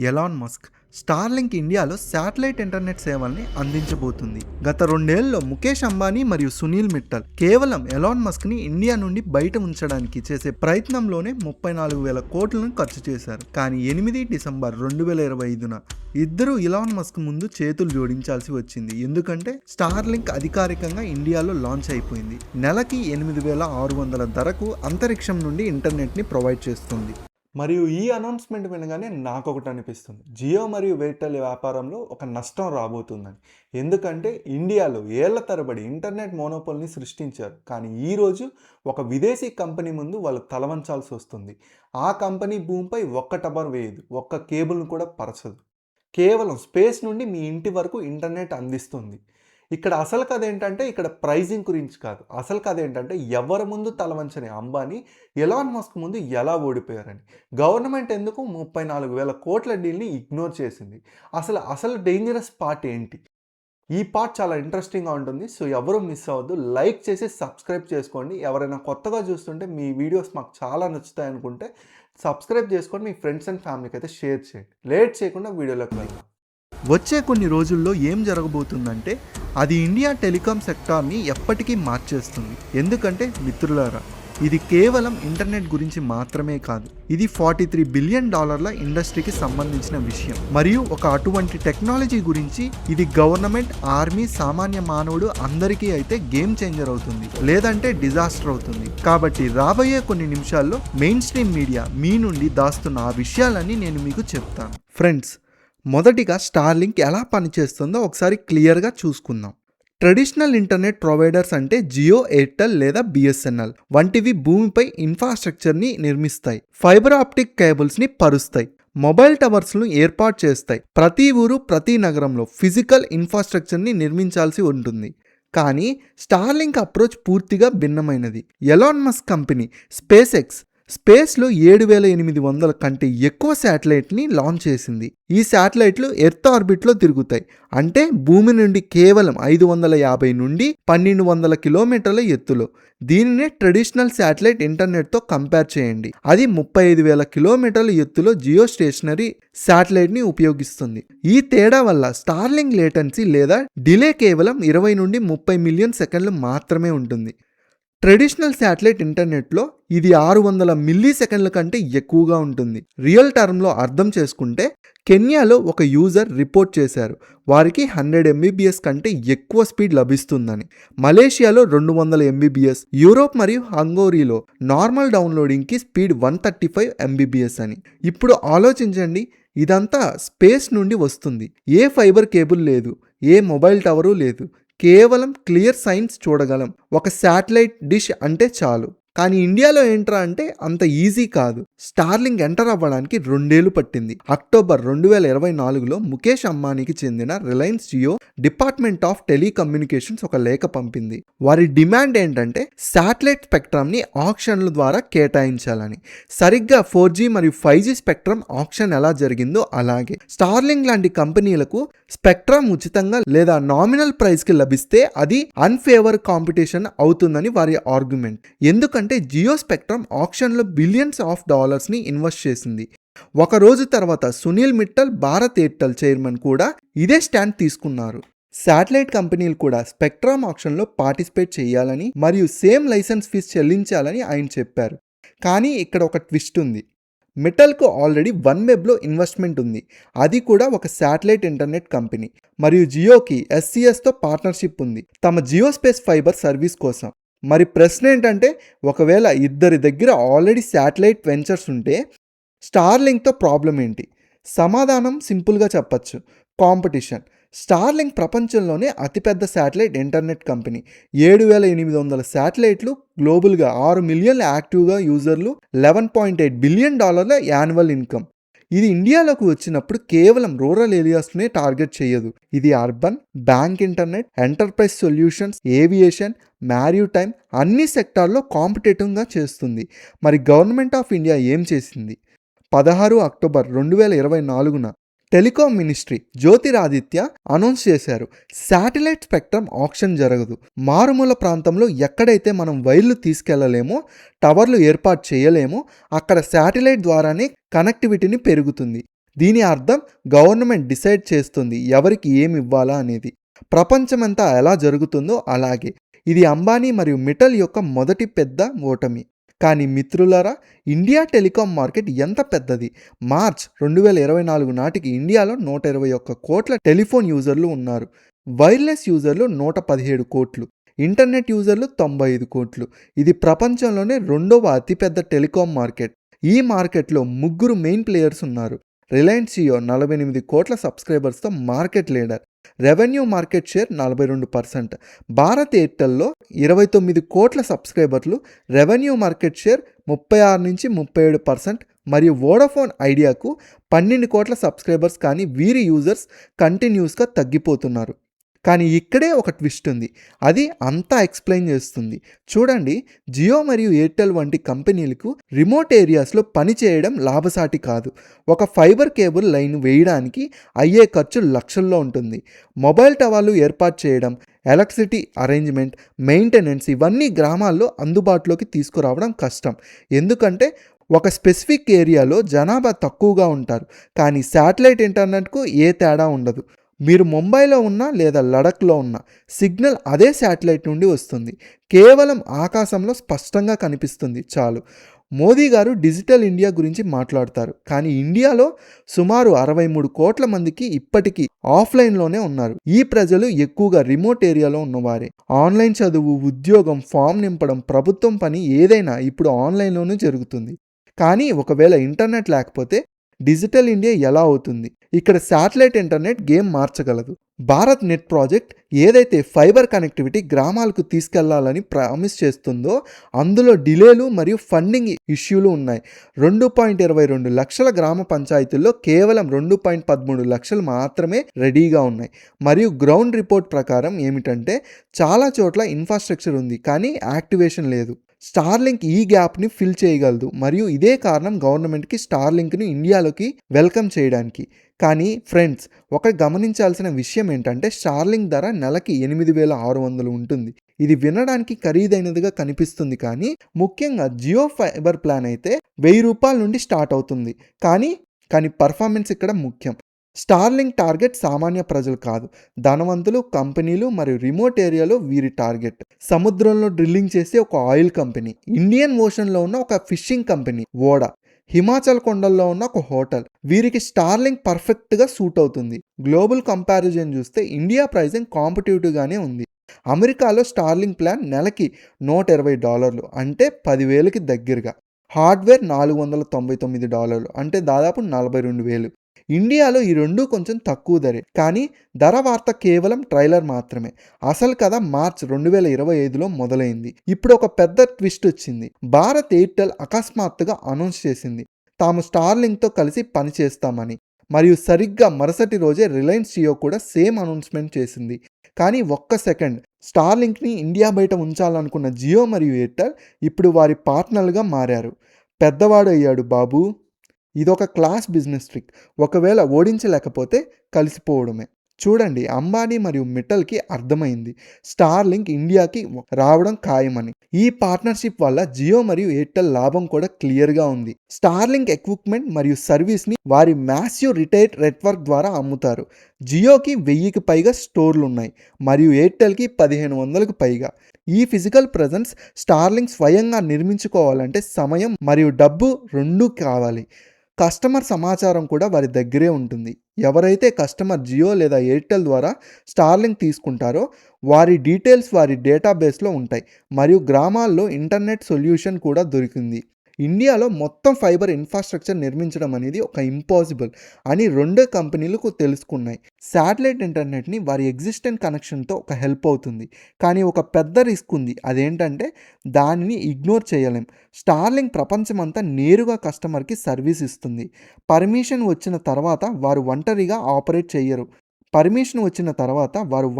Elon Musk Starlink ఇండియాలో satellite internet సేవల్ని అందించబోతుంది. గత 2 ఏళ్లలో ముఖేష్ అంబానీ మరియు సునీల్ మిట్టల్ కేవలం ఎలాన్ మస్క్ ని ఇండియా నుండి బయట ఉంచడానికి చేసే ప్రయత్నంలోనే 34,000 కోట్లను ఖర్చు చేశారు. కానీ 8 డిసెంబర్ 2025న ఇద్దరు ఎలాన్ మస్క్ ముందు చేతులు జోడించాల్సి వచ్చింది. ఎందుకంటే స్టార్లింక్ అధికారికంగా ఇండియాలో లాంచ్ అయిపోయింది. నెలకి 8,600 ధరకు అంతరిక్షం నుండి ఇంటర్నెట్ ని ప్రొవైడ్ చేస్తుంది. మరియు ఈ అనౌన్స్మెంట్ వినగానే నాకు ఒకటి అనిపిస్తుంది, జియో మరియు ఎయిర్టెల్ వ్యాపారంలో ఒక నష్టం రాబోతుందని. ఎందుకంటే ఇండియాలో ఏళ్ల తరబడి ఇంటర్నెట్ మోనోపోల్ని సృష్టించారు. కానీ ఈరోజు ఒక విదేశీ కంపెనీ ముందు వాళ్ళు తలవంచాల్సి వస్తుంది. ఆ కంపెనీ భూమిపై ఒక్క టవర్ వేయదు, ఒక్క కేబుల్ను కూడా పరచదు. కేవలం స్పేస్ నుండి మీ ఇంటి వరకు ఇంటర్నెట్ అందిస్తుంది. ఇక్కడ అసలు కథ ఏంటంటే ఇక్కడ ప్రైజింగ్ గురించి కాదు. అసలు కథ ఏంటంటే ఎవరి ముందు తలవంచని అంబానీ ఎలాన్ మస్క్ ముందు ఎలా ఓడిపోయారని. గవర్నమెంట్ ఎందుకు 34,000 కోట్ల డీల్ని ఇగ్నోర్ చేసింది? అసలు డేంజరస్ పార్ట్ ఏంటి? ఈ పార్ట్ చాలా ఇంట్రెస్టింగ్గా ఉంటుంది. సో ఎవరు మిస్ అవ్వద్దు, లైక్ చేసి సబ్స్క్రైబ్ చేసుకోండి. ఎవరైనా కొత్తగా చూస్తుంటే మీ వీడియోస్ మాకు చాలా నచ్చుతాయి అనుకుంటే సబ్స్క్రైబ్ చేసుకొని మీ ఫ్రెండ్స్ అండ్ ఫ్యామిలీకి అయితే షేర్ చేయండి. లేట్ చేయకుండా వీడియోలోకి వెళ్దాం. వచ్చే కొన్ని రోజుల్లో ఏం జరగబోతుందంటే అది ఇండియా టెలికాం సెక్టార్ని ఎప్పటికీ మార్చేస్తుంది. ఎందుకంటే మిత్రులారా, ఇది కేవలం ఇంటర్నెట్ గురించి మాత్రమే కాదు. ఇది $43 బిలియన్ ఇండస్ట్రీకి సంబంధించిన విషయం. మరియు ఒక అటువంటి టెక్నాలజీ గురించి ఇది గవర్నమెంట్, ఆర్మీ, సామాన్య మానవుడు అందరికీ అయితే గేమ్ చేంజర్ అవుతుంది, లేదంటే డిజాస్టర్ అవుతుంది. కాబట్టి రాబోయే కొన్ని నిమిషాల్లో మెయిన్ స్ట్రీమ్ మీడియా మీ నుండి దాస్తున్న ఆ విషయాలన్నీ నేను మీకు చెప్తాను. ఫ్రెండ్స్, మొదటిగా స్టార్లింక్ ఎలా పనిచేస్తుందో ఒకసారి క్లియర్గా చూసుకుందాం. ట్రెడిషనల్ ఇంటర్నెట్ ప్రొవైడర్స్ అంటే జియో, ఎయిర్టెల్ లేదా బిఎస్ఎన్ఎల్ వంటివి భూమిపై ఇన్ఫ్రాస్ట్రక్చర్ని నిర్మిస్తాయి, ఫైబర్ ఆప్టిక్ కేబుల్స్ని పరుస్తాయి, మొబైల్ టవర్స్ను ఏర్పాటు చేస్తాయి. ప్రతి ఊరు, ప్రతి నగరంలో ఫిజికల్ ఇన్ఫ్రాస్ట్రక్చర్ని నిర్మించాల్సి ఉంటుంది. కానీ స్టార్లింక్ అప్రోచ్ పూర్తిగా భిన్నమైనది. ఎలాన్ మస్క్ కంపెనీ స్పేస్లో 7,800 కంటే ఎక్కువ శాటిలైట్ని లాంచ్ చేసింది. ఈ శాటిలైట్లు ఎర్త్ ఆర్బిట్లో తిరుగుతాయి. అంటే భూమి నుండి కేవలం 550 నుండి 1,200 కిలోమీటర్ల ఎత్తులో. దీనినే ట్రెడిషనల్ శాటిలైట్ ఇంటర్నెట్తో కంపేర్ చేయండి. అది 35,000 కిలోమీటర్ల ఎత్తులో జియో స్టేషనరీ శాటిలైట్ని ఉపయోగిస్తుంది. ఈ తేడా వల్ల స్టార్లింక్ లేటెన్సీ లేదా డిలే కేవలం 20 నుండి 30 మిలియన్ సెకండ్లు మాత్రమే ఉంటుంది. ట్రెడిషనల్ శాటిలైట్ ఇంటర్నెట్లో ఇది 600 మిల్లీ సెకండ్ల కంటే ఎక్కువగా ఉంటుంది. రియల్ టర్మ్లో అర్థం చేసుకుంటే కెన్యాలో ఒక యూజర్ రిపోర్ట్ చేశారు వారికి 100 MBps కంటే ఎక్కువ స్పీడ్ లభిస్తుందని. మలేషియాలో 200 MBps, యూరోప్ మరియు హంగోరీలో నార్మల్ డౌన్లోడింగ్కి స్పీడ్ 135 MBps అని. ఇప్పుడు ఆలోచించండి, ఇదంతా స్పేస్ నుండి వస్తుంది. ఏ ఫైబర్ కేబుల్ లేదు, ఏ మొబైల్ టవరు లేదు, కేవలం క్లియర్ సైన్స్ చూడగలం. ఒక శాటిలైట్ డిష్ అంటే చాలు. కానీ ఇండియాలో ఏంట్రా అంటే అంత ఈజీ కాదు. స్టార్లింక్ ఎంటర్ అవ్వడానికి 2 ఏళ్లు పట్టింది. అక్టోబర్ 2024లో ముఖేష్ అంబానీకి చెందిన Reliance Jio department of telecommunications ఒక లేఖ పంపింది. వారి డిమాండ్ ఏంటంటే శాటిలైట్ స్పెక్ట్రమ్ని ఆక్షన్ల ద్వారా కేటాయించాలని. సరిగ్గా 4G మరియు 5G స్పెక్ట్రమ్ ఆక్షన్ ఎలా జరిగిందో అలాగే స్టార్లింక్ లాంటి కంపెనీలకు స్పెక్ట్రమ్ ఉచితంగా లేదా నామినల్ ప్రైస్కి లభిస్తే అది అన్ఫేవర్ కాంపిటీషన్ అవుతుందని వారి ఆర్గ్యుమెంట్. ఎందుకంటే జియో స్పెక్ట్రమ్ ఆక్షన్లో బిలియన్స్ ఆఫ్ డాలర్స్ని ఇన్వెస్ట్ చేసింది. ఒక రోజు తర్వాత సునీల్ మిట్టల్, భారత్ ఎయిర్టెల్ చైర్మన్ కూడా ఇదే స్టాండ్ తీసుకున్నారు. శాటిలైట్ కంపెనీలు కూడా స్పెక్ట్రమ్ ఆక్షన్లో పార్టిసిపేట్ చేయాలని మరియు సేమ్ లైసెన్స్ ఫీజు చెల్లించాలని ఆయన చెప్పారు. కానీ ఇక్కడ ఒక ట్విస్ట్ ఉంది. మిట్టల్కు ఆల్రెడీ వన్వెబ్లో ఇన్వెస్ట్మెంట్ ఉంది, అది కూడా ఒక శాటిలైట్ ఇంటర్నెట్ కంపెనీ. మరియు జియోకి SCSతో పార్ట్నర్షిప్ ఉంది తమ జియో స్పేస్ ఫైబర్ సర్వీస్ కోసం. మరి ప్రశ్న ఏంటంటే, ఒకవేళ ఇద్దరి దగ్గర ఆల్రెడీ శాటిలైట్ వెంచర్స్ ఉంటే స్టార్లింక్తో ప్రాబ్లం ఏంటి? సమాధానం సింపుల్గా చెప్పచ్చు, కాంపిటీషన్. స్టార్లింక్ ప్రపంచంలోనే అతిపెద్ద శాటిలైట్ ఇంటర్నెట్ కంపెనీ. 7,800 శాటిలైట్లు, గ్లోబల్గా 6 మిలియన్ల యాక్టివ్గా యూజర్లు, $11.8 బిలియన్ యాన్యువల్ ఇన్కమ్. ఇది ఇండియాలోకి వచ్చినప్పుడు కేవలం రూరల్ ఏరియాస్నే టార్గెట్ చేయదు. ఇది urban, bank internet, enterprise solutions, aviation, maritime అన్ని సెక్టార్లో కాంపిటేటివ్గా చేస్తుంది. మరి గవర్నమెంట్ ఆఫ్ ఇండియా ఏం చేసింది? 16 అక్టోబర్ 2024న టెలికాం మినిస్ట్రీ జ్యోతిరాదిత్య అనౌన్స్ చేశారు, శాటిలైట్ స్పెక్ట్రమ్ ఆక్షన్ జరగదు. మారుమూల ప్రాంతంలో ఎక్కడైతే మనం వైర్లు తీసుకెళ్లలేమో, టవర్లు ఏర్పాటు చేయలేమో అక్కడ శాటిలైట్ ద్వారానే కనెక్టివిటీని పెరుగుతుంది. దీని అర్థం గవర్నమెంట్ డిసైడ్ చేస్తుంది ఎవరికి ఏమి ఇవ్వాలా అనేది. ప్రపంచమంతా ఎలా జరుగుతుందో అలాగే. ఇది అంబానీ మరియు మిట్టల్ యొక్క మొదటి పెద్ద ఓటమి. కానీ మిత్రులారా, ఇండియా టెలికాం మార్కెట్ ఎంత పెద్దది. మార్చ్ 2024 నాటికి ఇండియాలో 121 కోట్ల టెలిఫోన్ యూజర్లు ఉన్నారు. వైర్లెస్ యూజర్లు 117 కోట్లు, ఇంటర్నెట్ యూజర్లు 95 కోట్లు. ఇది ప్రపంచంలోనే రెండవ అతిపెద్ద టెలికాం మార్కెట్. ఈ మార్కెట్లో ముగ్గురు మెయిన్ ప్లేయర్స్ ఉన్నారు. రిలయన్స్ జియో 48 కోట్ల సబ్స్క్రైబర్స్తో market leader, revenue market share 42%. Bharat ఎయిర్టెల్లో 29 కోట్ల సబ్స్క్రైబర్లు, రెవెన్యూ మార్కెట్ షేర్ 36-37%. మరియు వోడాఫోన్ ఐడియాకు 12 కోట్ల సబ్స్క్రైబర్స్, కానీ వీరి యూజర్స్ కంటిన్యూస్గా తగ్గిపోతున్నారు. కానీ ఇక్కడే ఒక ట్విస్ట్ ఉంది, అది అంతా ఎక్స్ప్లెయిన్ చేస్తుంది. చూడండి, జియో మరియు ఎయిర్టెల్ వంటి కంపెనీలకు రిమోట్ ఏరియాస్లో పనిచేయడం లాభసాటి కాదు. ఒక ఫైబర్ కేబుల్ లైన్ వేయడానికి అయ్యే ఖర్చు లక్షల్లో ఉంటుంది. మొబైల్ టవర్లు ఏర్పాటు చేయడం, ఎలక్ట్రిసిటీ అరేంజ్మెంట్, మెయింటెనెన్స్ ఇవన్నీ గ్రామాల్లో అందుబాటులోకి తీసుకురావడం కష్టం. ఎందుకంటే ఒక స్పెసిఫిక్ ఏరియాలో జనాభా తక్కువగా ఉంటారు, కానీ శాటిలైట్ ఇంటర్నెట్కు ఏ తేడా ఉండదు. మీరు ముంబైలో ఉన్నా లేదా లడఖ్లో ఉన్నా సిగ్నల్ అదే శాటిలైట్ నుండి వస్తుంది. కేవలం ఆకాశంలో స్పష్టంగా కనిపిస్తుంది చాలు. మోదీ గారు డిజిటల్ ఇండియా గురించి మాట్లాడతారు, కానీ ఇండియాలో సుమారు 63 కోట్ల మందికి ఇప్పటికీ ఆఫ్లైన్లోనే ఉన్నారు. ఈ ప్రజలు ఎక్కువగా రిమోట్ ఏరియాలో ఉన్నవారే. ఆన్లైన్ చదువు, ఉద్యోగం, ఫామ్ నింపడం, ప్రభుత్వం పని ఏదైనా ఇప్పుడు ఆన్లైన్లోనే జరుగుతుంది. కానీ ఒకవేళ ఇంటర్నెట్ లేకపోతే డిజిటల్ ఇండియా ఎలా అవుతుంది? ఇక్కడ శాటిలైట్ ఇంటర్నెట్ గేమ్ మార్చగలదు. భారత్ నెట్ ప్రాజెక్ట్ ఏదైతే ఫైబర్ కనెక్టివిటీ గ్రామాలకు తీసుకెళ్లాలని ప్రామిస్ చేస్తుందో అందులో డిలేలు మరియు ఫండింగ్ ఇష్యూలు ఉన్నాయి. 2.22 లక్షల గ్రామ పంచాయతీల్లో కేవలం 2.13 లక్షలు మాత్రమే రెడీగా ఉన్నాయి. మరియు గ్రౌండ్ రిపోర్ట్ ప్రకారం ఏమిటంటే చాలా చోట్ల ఇన్ఫ్రాస్ట్రక్చర్ ఉంది, కానీ యాక్టివేషన్ లేదు. స్టార్లింక్ ఈ గ్యాప్ని ఫిల్ చేయగలదు, మరియు ఇదే కారణం గవర్నమెంట్కి స్టార్లింక్ను ఇండియాలోకి వెల్కమ్ చేయడానికి. కానీ ఫ్రెండ్స్, ఒక గమనించాల్సిన విషయం ఏంటంటే స్టార్లింక్ ధర నెలకి 8,600 ఉంటుంది. ఇది వినడానికి ఖరీదైనదిగా కనిపిస్తుంది, కానీ ముఖ్యంగా జియో ఫైబర్ ప్లాన్ అయితే 1000 రూపాయల నుండి స్టార్ట్ అవుతుంది. కానీ పర్ఫార్మెన్స్ ఇక్కడ ముఖ్యం. స్టార్లింక్ టార్గెట్ సామాన్య ప్రజలు కాదు, ధనవంతులు, కంపెనీలు మరియు రిమోట్ ఏరియాలో వీరి టార్గెట్. సముద్రంలో డ్రిల్లింగ్ చేసే ఒక ఆయిల్ కంపెనీ, ఇండియన్ ఓషన్లో ఉన్న ఒక ఫిషింగ్ కంపెనీ ఓడా, హిమాచల్ కొండల్లో ఉన్న ఒక హోటల్, వీరికి స్టార్లింక్ పర్ఫెక్ట్గా సూట్ అవుతుంది. గ్లోబల్ కంపారిజన్ చూస్తే ఇండియా ప్రైజింగ్ కాంపిటేటివ్గానే ఉంది. అమెరికాలో స్టార్లింక్ ప్లాన్ నెలకి $120 అంటే 10,000కి దగ్గరగా. హార్డ్వేర్ $499 అంటే దాదాపు 42,000. ఇండియాలో ఈ రెండు కొంచెం తక్కువ ధరే, కానీ ధర వార్త కేవలం ట్రైలర్ మాత్రమే. అసలు కథ మార్చ్ 2025లో మొదలైంది. ఇప్పుడు ఒక పెద్ద ట్విస్ట్ వచ్చింది. భారత్ ఎయిర్టెల్ అకస్మాత్తుగా అనౌన్స్ చేసింది తాము స్టార్లింక్తో కలిసి పనిచేస్తామని. మరియు సరిగ్గా మరుసటి రోజే రిలయన్స్ జియో కూడా సేమ్ అనౌన్స్మెంట్ చేసింది. కానీ ఒక్క సెకండ్, స్టార్లింక్ని ఇండియా బయట ఉంచాలనుకున్న జియో మరియు ఎయిర్టెల్ ఇప్పుడు వారి పార్ట్నర్లుగా మారారు. పెద్దవాడు అయ్యాడు బాబు. ఇదొక క్లాస్ బిజినెస్ ట్రిక్. ఒకవేళ ఓడించలేకపోతే కలిసిపోవడమే. చూడండి, అంబానీ మరియు మిట్టల్కి అర్థమైంది స్టార్లింక్ ఇండియాకి రావడం ఖాయమని. ఈ పార్ట్నర్షిప్ వల్ల జియో మరియు ఎయిర్టెల్ లాభం కూడా క్లియర్గా ఉంది. స్టార్లింక్ ఎక్విప్మెంట్ మరియు సర్వీస్ని వారి మ్యాసివ్ రిటైల్ నెట్వర్క్ ద్వారా అమ్ముతారు. జియోకి 1000కి పైగా స్టోర్లు ఉన్నాయి, మరియు ఎయిర్టెల్కి 1500కి పైగా. ఈ ఫిజికల్ ప్రెజెన్స్ స్టార్లింక్ స్వయంగా నిర్మించుకోవాలంటే సమయం మరియు డబ్బు రెండూ కావాలి. కస్టమర్ సమాచారం కూడా వారి దగ్గరే ఉంటుంది. ఎవరైతే కస్టమర్ జియో లేదా ఎయిర్టెల్ ద్వారా స్టార్లింక్ తీసుకుంటారో వారి డీటెయిల్స్ వారి డేటాబేస్లో ఉంటాయి, మరియు గ్రామాల్లో ఇంటర్నెట్ సొల్యూషన్ కూడా దొరికింది. ఇండియాలో మొత్తం ఫైబర్ ఇన్ఫ్రాస్ట్రక్చర్ నిర్మించడం అనేది ఒక ఇంపాసిబుల్ అని రెండే కంపెనీలకు తెలుసుకున్నాయి. శాటిలైట్ ఇంటర్నెట్ని వారి ఎగ్జిస్టెంట్ కనెక్షన్తో ఒక హెల్ప్ అవుతుంది, కానీ ఒక పెద్ద రిస్క్ ఉంది. అదేంటంటే దానిని ఇగ్నోర్ చేయలేం. స్టార్లింక్ ప్రపంచమంతా నేరుగా కస్టమర్కి సర్వీస్ ఇస్తుంది. పర్మిషన్ వచ్చిన తర్వాత వారు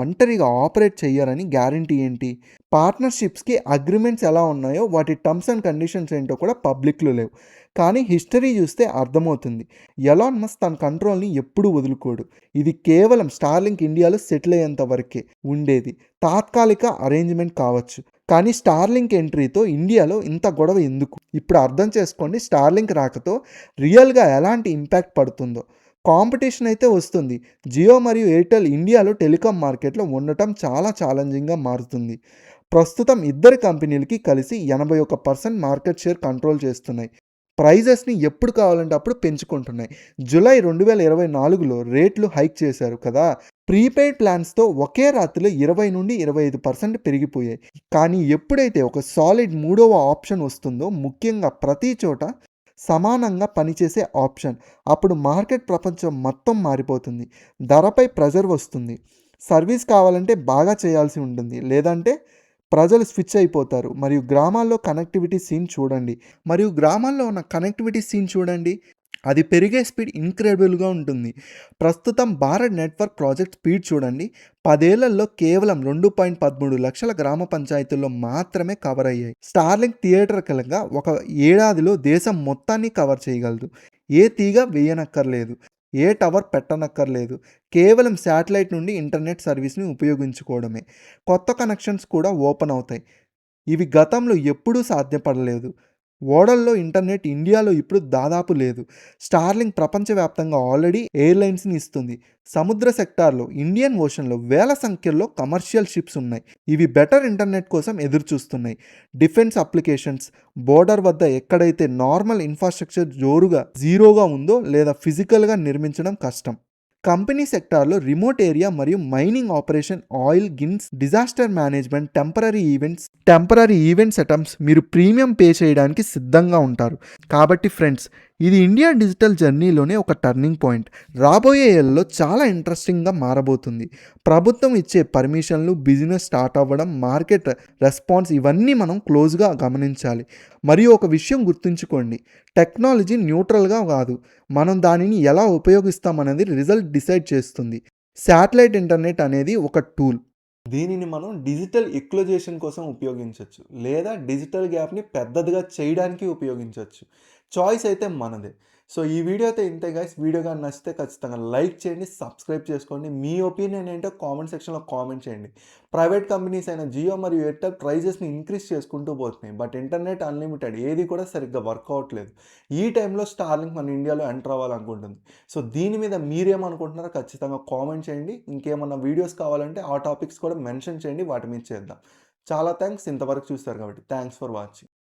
ఒంటరిగా ఆపరేట్ చేయరని గ్యారంటీ ఏంటి? పార్ట్నర్షిప్స్కి అగ్రిమెంట్స్ ఎలా ఉన్నాయో వాటి టర్మ్స్ అండ్ కండిషన్స్ ఏంటో కూడా పబ్లిక్లో లేవు. కానీ హిస్టరీ చూస్తే అర్థమవుతుంది. ఎలాన్ మస్క్ తన కంట్రోల్ని ఎప్పుడూ వదులుకోడు. ఇది కేవలం స్టార్లింక్ ఇండియాలో సెటిల్ అయ్యేంత వరకే ఉండేది. తాత్కాలిక అరేంజ్మెంట్ కావచ్చు, కానీ స్టార్లింక్ ఎంట్రీతో ఇండియాలో ఇంత గొడవ ఎందుకు? ఇప్పుడు అర్థం చేసుకోండి స్టార్లింక్ రాకతో రియల్గా ఎలాంటి ఇంపాక్ట్ పడుతుందో. కాంపిటీషన్ అయితే వస్తుంది. జియో మరియు ఎయిర్టెల్ ఇండియాలో టెలికాం మార్కెట్‌లో ఉండటం చాలా ఛాలెంజింగ్‌గా మారుతుంది. ప్రస్తుతం ఇద్దరి కంపెనీలకి కలిసి 81% మార్కెట్ షేర్ కంట్రోల్ చేస్తున్నాయి. ప్రైజెస్‌ని ఎప్పుడు కావాలంటే అప్పుడు పెంచుకుంటున్నాయి. జులై 2024లో రేట్లు హైక్ చేశారు కదా! ప్రీపెయిడ్ ప్లాన్స్‌తో ఒకే రాత్రిలో 20-25% పెరిగిపోయాయి. కానీ ఎప్పుడైతే ఒక సాలిడ్ మూడవ ఆప్షన్ వస్తుందో, ముఖ్యంగా ప్రతి చోట సమానంగా పనిచేసే ఆప్షన్, అప్పుడు మార్కెట్ ప్రపంచం మొత్తం మారిపోతుంది. ధరపై ప్రెజర్ వస్తుంది. సర్వీస్ కావాలంటే బాగా చేయాల్సి ఉంటుంది. లేదంటే ప్రజలు స్విచ్ అయిపోతారు. మరియు గ్రామాల్లో ఉన్న కనెక్టివిటీ సీన్ చూడండి. అది పెరిగే స్పీడ్ ఇంక్రెడిబుల్‌గా ఉంటుంది. ప్రస్తుతం భారత్ నెట్వర్క్ ప్రాజెక్ట్ స్పీడ్ చూడండి. 10 ఏళ్లలో కేవలం 2.13 లక్షల గ్రామ పంచాయతీల్లో మాత్రమే కవర్ అయ్యాయి. స్టార్లింక్ థియేట్రికల్‌గా ఒక ఏడాదిలో దేశం మొత్తాన్ని కవర్ చేయగలదు. ఏ తీగ వేయనక్కర్లేదు. ఏ టవర్ పెట్టనక్కర్లేదు. కేవలం శాటిలైట్ నుండి ఇంటర్నెట్ సర్వీస్‌ని ఉపయోగించుకోవడమే. కొత్త కనెక్షన్స్ కూడా ఓపెన్ అవుతాయి. ఇవి గతంలో ఎప్పుడూ సాధ్యపడలేదు. ఓడల్లో ఇంటర్నెట్ ఇండియాలో ఇప్పుడు దాదాపు లేదు. స్టార్లింక్ ప్రపంచవ్యాప్తంగా ఆల్రెడీ ఎయిర్లైన్స్‌ని ఇస్తుంది. సముద్ర సెక్టార్‌లో ఇండియన్ ఓషన్‌లో వేల సంఖ్యలో కమర్షియల్ షిప్స్ ఉన్నాయి. ఇవి బెటర్ ఇంటర్నెట్ కోసం ఎదురుచూస్తున్నాయి. డిఫెన్స్ అప్లికేషన్స్, బోర్డర్ వద్ద ఎక్కడైతే నార్మల్ ఇన్‌ఫ్రాస్ట్రక్చర్ జీరోగా ఉందో లేదా ఫిజికల్‌గా నిర్మించడం కష్టం. కంపెనీ సెక్టార్లో రిమోట్ ఏరియా మరియు మైనింగ్ ఆపరేషన్, ఆయిల్ గిన్స్, disaster management, temporary event setups మీరు ప్రీమియం పే చేయడానికి సిద్ధంగా ఉంటారు. కాబట్టి ఫ్రెండ్స్, ఇది ఇండియా డిజిటల్ జర్నీలోనే ఒక టర్నింగ్ పాయింట్. రాబోయే ఏళ్లలో చాలా ఇంట్రెస్టింగ్గా మారబోతుంది. ప్రభుత్వం ఇచ్చే పర్మిషన్లు, బిజినెస్ స్టార్ట్ అవ్వడం, మార్కెట్ రెస్పాన్స్, ఇవన్నీ మనం క్లోజ్గా గమనించాలి. మరియు ఒక విషయం గుర్తుంచుకోండి, టెక్నాలజీ న్యూట్రల్గా కాదు, మనం దానిని ఎలా ఉపయోగిస్తామనేది రిజల్ట్ డిసైడ్ చేస్తుంది. శాటిలైట్ ఇంటర్నెట్ అనేది ఒక టూల్. దీనిని మనం డిజిటల్ ఎక్లోజేషన్ కోసం ఉపయోగించవచ్చు, లేదా డిజిటల్ గ్యాప్ని పెద్దదిగా చేయడానికి ఉపయోగించవచ్చు. చాయిస్ అయితే మనదే. సో ఈ వీడియో అయితే ఇంతే గైస్. వీడియో కానీ నచ్చితే ఖచ్చితంగా లైక్ చేయండి, సబ్స్క్రైబ్ చేసుకోండి. మీ ఒపీనియన్ ఏంటో కామెంట్ సెక్షన్లో కామెంట్ చేయండి. ప్రైవేట్ కంపెనీస్ అయిన జియో మరియు ఎయిర్టెల్ ప్రైజెస్ని ఇంక్రీజ్ చేసుకుంటూ పోతున్నాయి. బట్ ఇంటర్నెట్ అన్లిమిటెడ్ ఏది కూడా సరిగ్గా వర్క్ అవ్వట్లేదు. ఈ టైంలో స్టార్లింక్ మన ఇండియాలో ఎంటర్ అవ్వాలనుకుంటుంది. సో దీని మీద మీరేమనుకుంటున్నారో ఖచ్చితంగా కామెంట్ చేయండి. ఇంకేమన్నా వీడియోస్ కావాలంటే ఆ టాపిక్స్ కూడా మెన్షన్ చేయండి, వాటి మీద చేద్దాం. చాలా థ్యాంక్స్ ఇంతవరకు చూస్తారు కాబట్టి. Thanks for watching.